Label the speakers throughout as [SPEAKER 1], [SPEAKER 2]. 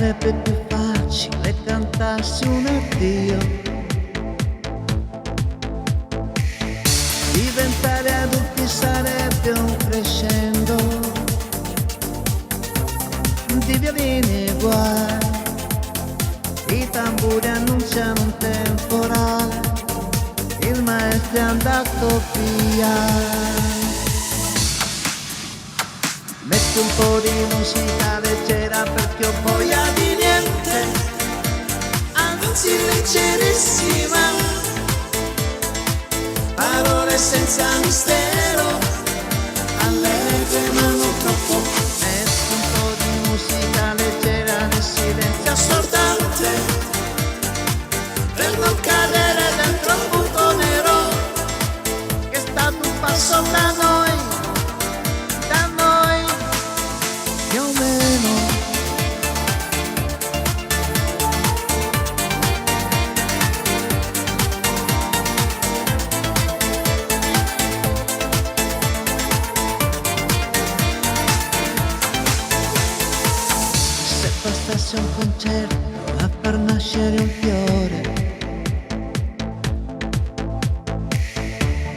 [SPEAKER 1] Sarebbe più facile cantarsi un addio, diventare adulti sarebbe un crescendo di violini e guai, i tamburi annunciano un temporale, il maestro è andato via. Metti un po' di musica leggera perché ho voglia di niente, anzi leggerissima, parole senza mistero, allegre ma non troppo. Metti un po' di musica leggera nel silenzio assordante, per non cadere dentro un buco nero, che è stato un passo da noi. Bastasse un concerto a far nascere un fiore,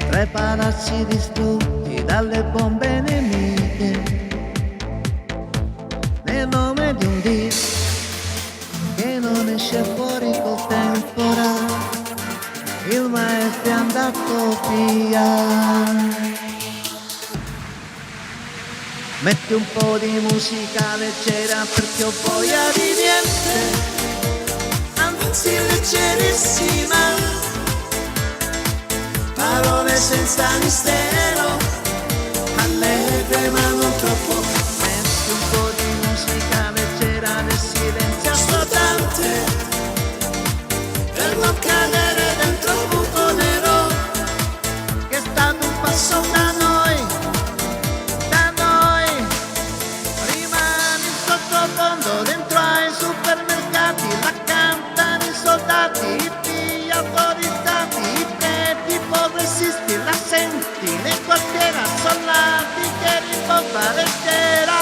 [SPEAKER 1] tre palazzi distrutti dalle bombe nemiche, nel nome di un Dio che non esce fuori col temporale, il maestro è andato via. Metti un po' di musica leggera perché ho voglia di niente, anzi leggerissima, parole senza mistero, allegre ma non troppo. Metti un po' di musica leggera nel silenzio assordante, per non cadere dentro un buco nero, che è stato un passo da noi. Dentro ai supermercati la cantano i soldati, i figli autorizzati, i preti progressisti, la senti nei quartieri assolati che rimpompa leggera,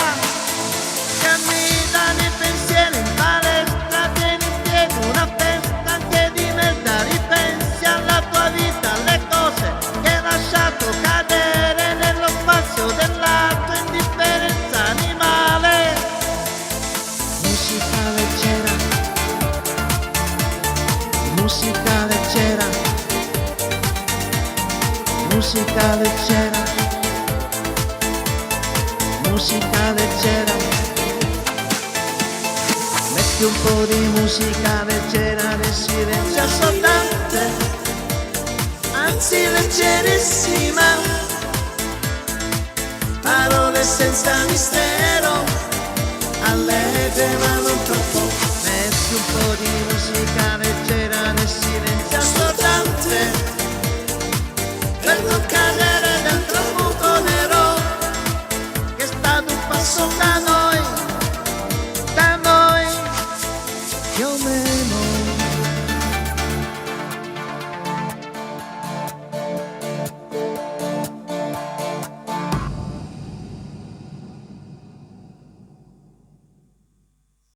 [SPEAKER 1] cammina nei pensieri in palestra, tieni in piedi una festa anche di merda, ripensi alla tua vita, alle cose che hai lasciato cadere nello spazio della tua indifferenza animale. Musica leggera, musica leggera, musica leggera, musica leggera. Metti un po' di musica leggera nel silenzio assordante, anzi leggerissima, parole senza mistero,